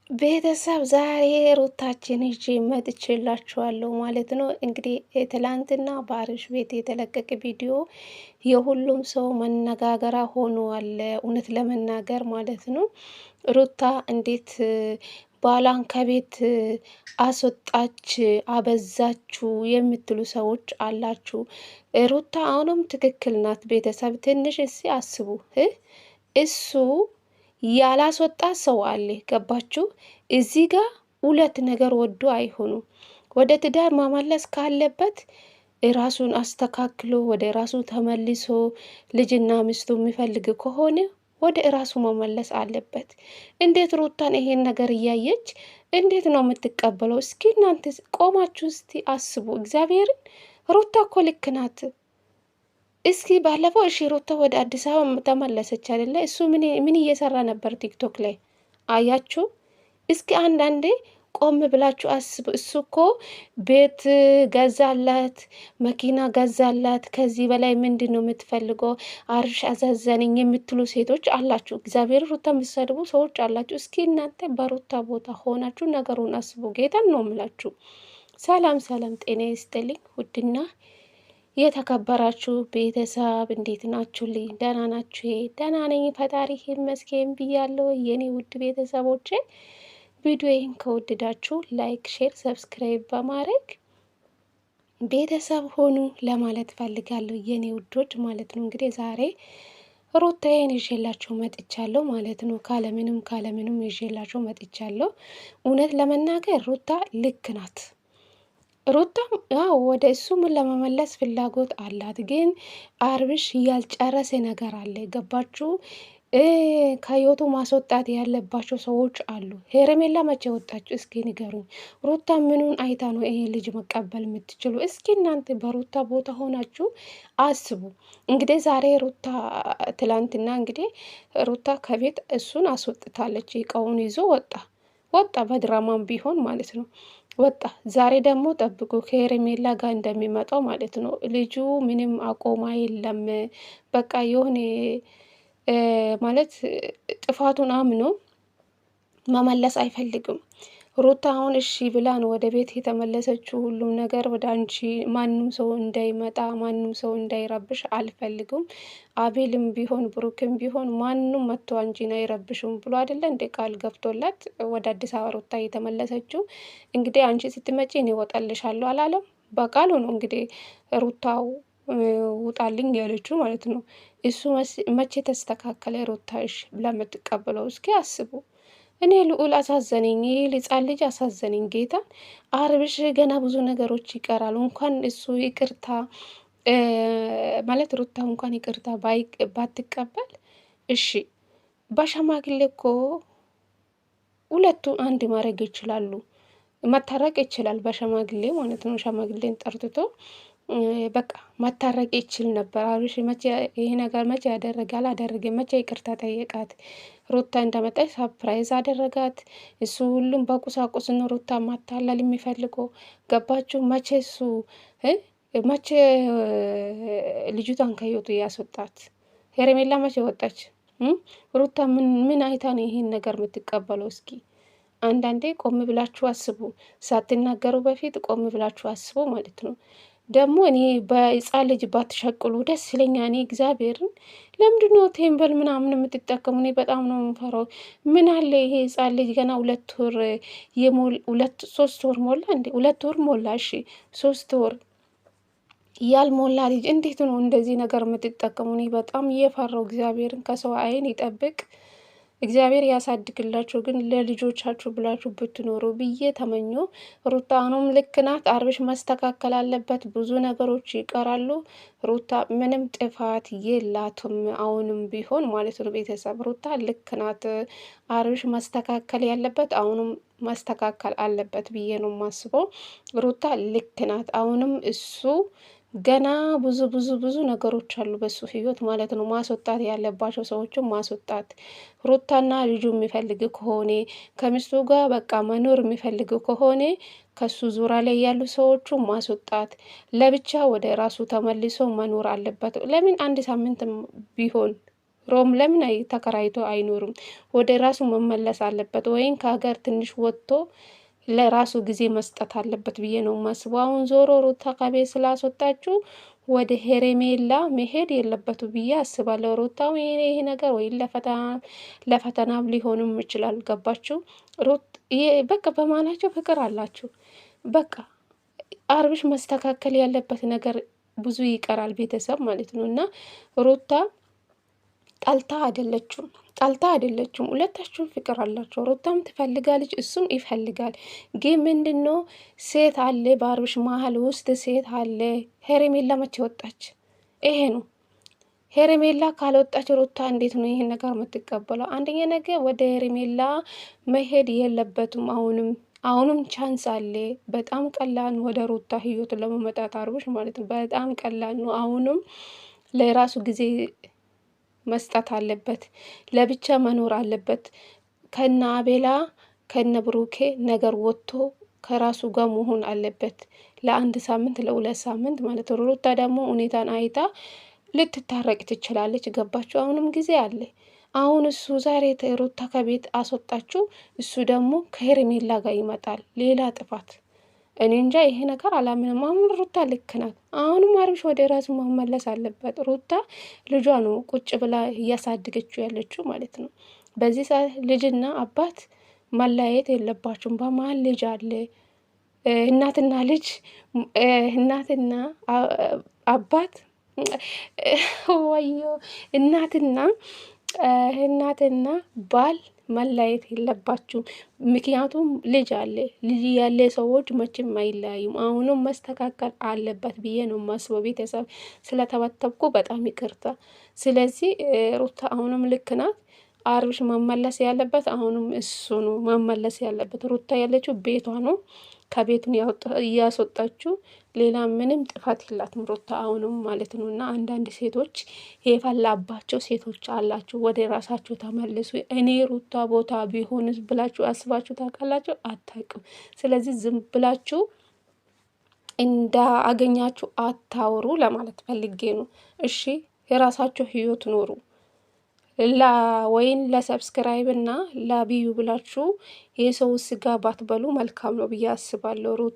ቤተሰብ ዛሬ ሩታችን ይዤ መጥቼላችኋለሁ ማለት ነው። እንግዲህ ትላንትና በአብርሽ ቤት የተለቀቀ ቪዲዮ የሁሉም ሰው መነጋገሪያ ሆኗል። እውነት ለመናገር ማለት ነው። ሩታ እንዴት ባሏን ከቤት አስወጣች አበዛችሁ የምትሉ ሰዎች አላችሁ። ሩታ አሁንም ትክክል ናት። ቤተሰብ ትንሽ እስኪ አስቡ። እሱ ያላስወጣ ሰው አለ። ገባችሁ? እዚህ ጋር ሁለት ነገር ወዶ አይሆኑም። ወደ ትዳር ማመለስ ካለበት ራሱን አስተካክሎ ወደ ራሱ ተመልሶ ልጅና ሚስቱ የሚፈልግ ከሆነ ወደ ራሱ መመለስ አለበት። እንዴት ሩታን ይሄን ነገር እያየች እንዴት ነው የምትቀበለው? እስኪ እናንተ ቆማችሁ እስቲ አስቡ። እግዚአብሔርን ሩታ እኮ ልክ ናት። እስኪ ባለፈው እሺ ሩታ ወደ አዲስ አበባ ተመለሰች አይደለ? እሱ ምን እየሰራ ነበር ቲክቶክ ላይ አያችሁ? እስኪ አንዳንዴ ቆም ብላችሁ አስቡ። እሱ እኮ ቤት ገዛላት፣ መኪና ገዛላት። ከዚህ በላይ ምንድን ነው የምትፈልገው? አብርሽ አዛዘነኝ የምትሉ ሴቶች አላችሁ። እግዚአብሔር ሩታ የምትሰድቡ ሰዎች አላችሁ። እስኪ እናንተ በሩታ ቦታ ሆናችሁ ነገሩን አስቡ። ጌታን ነው የምላችሁ። ሰላም ሰላም፣ ጤና ይስጥልኝ ውድና የተከበራችሁ ቤተሰብ እንዴት ናችሁልኝ? ደህና ናችሁ? ደህና ነኝ ፈጣሪ ይመስገን ብያለሁ። የኔ ውድ ቤተሰቦቼ ቪዲዮዬን ከወደዳችሁ ላይክ፣ ሼር፣ ሰብስክራይብ በማድረግ ቤተሰብ ሆኑ ለማለት ፈልጋለሁ። የኔ ውዶች ማለት ነው። እንግዲህ ዛሬ ሩታዬን ይዤላችሁ መጥቻለሁ ማለት ነው። ካለምንም ይዤላችሁ መጥቻለሁ። እውነት ለመናገር ሩታ ልክ ናት። ሩታም ያው ወደ እሱም ለመመለስ ፍላጎት አላት። ግን አብርሽ ያልጨረሰ ነገር አለ። ገባችሁ? ከህይወቱ ማስወጣት ያለባቸው ሰዎች አሉ። ሄርሜላ መቼ ወጣችሁ? እስኪ ንገሩኝ። ሩታ ምኑን አይታ ነው ይሄ ልጅ መቀበል የምትችሉ? እስኪ እናንተ በሩታ ቦታ ሆናችሁ አስቡ። እንግዲህ ዛሬ ሩታ ትላንትና እንግዲህ ሩታ ከቤት እሱን አስወጥታለች። እቃውን ይዞ ወጣ በድራማም ቢሆን ማለት ነው ወጣ። ዛሬ ደግሞ ጠብቁ ከሄርሜላ ጋር እንደሚመጣው ማለት ነው። ልጁ ምንም አቆማ የለም። በቃ የሆነ ማለት ጥፋቱን አምኖ መመለስ አይፈልግም። ሩታ አሁን እሺ ብላ ነው ወደ ቤት የተመለሰችው። ሁሉም ነገር ወደ አንቺ፣ ማንም ሰው እንዳይመጣ፣ ማንም ሰው እንዳይረብሽ አልፈልግም። አቤልም ቢሆን ብሩክም ቢሆን ማንም መጥቶ አንቺን አይረብሽም ብሎ አይደለ እንደ ቃል ገብቶላት ወደ አዲስ አበባ ሩታ የተመለሰችው። እንግዲህ አንቺ ስትመጪ እኔ እወጣልሻለሁ አላለም? በቃሉ ነው እንግዲህ ሩታው ውጣልኝ ያለችው ማለት ነው። እሱ መቼ ተስተካከለ ሩታሽ ብላ የምትቀበለው? እስኪ አስቡ። እኔ ልዑል አሳዘነኝ። ይህ ሕፃን ልጅ አሳዘነኝ። ጌታ አብርሽ ገና ብዙ ነገሮች ይቀራሉ። እንኳን እሱ ይቅርታ ማለት ሩታ እንኳን ይቅርታ ባትቀበል እሺ፣ በሸማግሌ እኮ ሁለቱ አንድ ማድረግ ይችላሉ። መታረቅ ይችላል በሸማግሌ ማለት ነው። ሸማግሌን ጠርትቶ በቃ መታረቅ ይችል ነበር። አብርሽ መቼ ይሄ ነገር መቼ ያደረገ አላደረገ? መቼ ይቅርታ ጠየቃት? ሩታ እንደመጣች ሳፕራይዝ አደረጋት። እሱ ሁሉም በቁሳቁስ ነው ሩታ ማታለል የሚፈልገው። ገባችሁ? መቼ ልጅቷን ከህይወቱ ያስወጣት? ሄርሜላ መቼ ወጣች? ሩታ ምን አይታ ነው ይሄን ነገር የምትቀበለው? እስኪ አንዳንዴ ቆም ብላችሁ አስቡ። ሳትናገሩ በፊት ቆም ብላችሁ አስቡ ማለት ነው። ደግሞ እኔ በህፃን ልጅ ባትሸቅሉ ደስ ይለኛል። እኔ እግዚአብሔርን ለምንድነው ቴምበል ምናምን የምትጠቀሙ? እኔ በጣም ነው የምፈራው። ምን አለ ይሄ ህፃን ልጅ ገና 2 ወር ሞላ እንዴ? 2 ወር ሞላ። እሺ 3 ወር ያልሞላ ልጅ እንዴት ነው እንደዚህ ነገር የምትጠቀሙ? እኔ በጣም እየፈራው። እግዚአብሔርን ከሰው አይን ይጠብቅ። እግዚአብሔር ያሳድግላችሁ። ግን ለልጆቻችሁ ብላችሁ ብትኖሩ ብዬ ተመኞ። ሩታ አሁንም ልክ ናት። አብርሽ መስተካከል አለበት። ብዙ ነገሮች ይቀራሉ። ሩታ ምንም ጥፋት የላትም። አሁንም ቢሆን ማለት ነው ቤተሰብ ሩታ ልክ ናት። አብርሽ መስተካከል ያለበት አሁንም መስተካከል አለበት ብዬ ነው የማስበው። ሩታ ልክ ናት። አሁንም እሱ ገና ብዙ ነገሮች አሉ በሱ ህይወት ማለት ነው። ማስወጣት ያለባቸው ሰዎችም ማስወጣት። ሩታና ልጁ የሚፈልግ ከሆነ ከሚስቱ ጋር በቃ መኖር የሚፈልግ ከሆነ ከሱ ዙሪያ ላይ ያሉ ሰዎቹ ማስወጣት፣ ለብቻ ወደ ራሱ ተመልሶ መኖር አለበት። ለምን 1 ሳምንት ቢሆን ሮም ለምን ተከራይቶ አይኖርም? ወደ ራሱ መመለስ አለበት፣ ወይም ከሀገር ትንሽ ወጥቶ ለራሱ ጊዜ መስጠት አለበት ብዬ ነው የማስበው። አሁን ዞሮ ሩታ ከቤት ስላስወጣችሁ ወደ ሄሬሜላ መሄድ የለበቱ ብዬ አስባለሁ። ሩታው ይሄ ነገር ወይ ለፈተናም ሊሆንም ይችላል። ገባችሁ? ሩት በቃ በማላቸው ፍቅር አላችሁ። በቃ አብርሽ መስተካከል ያለበት ነገር ብዙ ይቀራል፣ ቤተሰብ ማለት ነው። እና ሩታ ጠልታ አይደለችም። ሁለታችሁም ፍቅር አላቸው። ሩታም ትፈልጋለች፣ እሱም ይፈልጋል። ግን ምንድን ነው ሴት አለ በአብርሽ መሀል ውስጥ ሴት አለ። ሄሬሜላ መቼ ወጣች? ይሄ ነው። ሄሬሜላ ካልወጣች ሩታ እንዴት ነው ይሄን ነገር የምትቀበለው? አንደኛ ነገር ወደ ሄሬሜላ መሄድ የለበትም። አሁንም ቻንስ አለ። በጣም ቀላል ነው ወደ ሩታ ህይወት ለመመጣት አብርሽ ማለት ነው። በጣም ቀላል ነው። አሁንም ለራሱ ጊዜ መስጠት አለበት። ለብቻ መኖር አለበት። ከነ አቤላ ከነ ብሩኬ ነገር ወጥቶ ከራሱ ጋር መሆን አለበት። ለአንድ ሳምንት ለሁለት ሳምንት ማለት ነው። ሩታ ደግሞ ሁኔታን አይታ ልትታረቅ ትችላለች። ገባችሁ? አሁንም ጊዜ አለ። አሁን እሱ ዛሬ ሩታ ከቤት አስወጣችሁ፣ እሱ ደግሞ ከሄርሜላ ጋር ይመጣል። ሌላ ጥፋት። እኔ እንጃ፣ ይሄ ነገር አላምንም። አሁን ሩታ ልክ ናት። አሁንም አብርሽ ወደ ራሱ መመለስ አለበት። ሩታ ልጇ ነው ቁጭ ብላ እያሳደገችው ያለችው ማለት ነው። በዚህ ሰዓት ልጅና አባት መለያየት የለባችሁም። በመሀል ልጅ አለ። እናትና ልጅ እናትና አባት ወዮ እናትና ባል መለያየት የለባችሁም። ምክንያቱም ልጅ አለ። ልጅ ያለ ሰዎች መቼም አይለያዩም። አሁንም መስተካከል አለበት ብዬ ነው የማስበው። ቤተሰብ ስለተበተብኩ በጣም ይቅርታ። ስለዚህ ሩታ አሁንም ልክ ናት። አብርሽ መመለስ ያለበት አሁንም እሱ ነው መመለስ ያለበት። ሩታ ያለችው ቤቷ ነው። ከቤቱን እያስወጣችው ሌላ ምንም ጥፋት የላትም ሩታ አሁንም ማለት ነው። እና አንዳንድ ሴቶች የፈላባቸው ሴቶች አላችሁ፣ ወደ ራሳችሁ ተመልሱ። እኔ ሩታ ቦታ ቢሆንስ ብላችሁ አስባችሁ ታውቃላችሁ? አታውቅም። ስለዚህ ዝም ብላችሁ እንዳገኛችሁ አታውሩ ለማለት ፈልጌ ነው። እሺ፣ የራሳችሁ ህይወት ኖሩ። ወይን ለሰብስክራይብ እና ለቢዩ ብላችሁ የሰው ስጋ ባትበሉ መልካም ነው ብዬ አስባለሁ። ሩት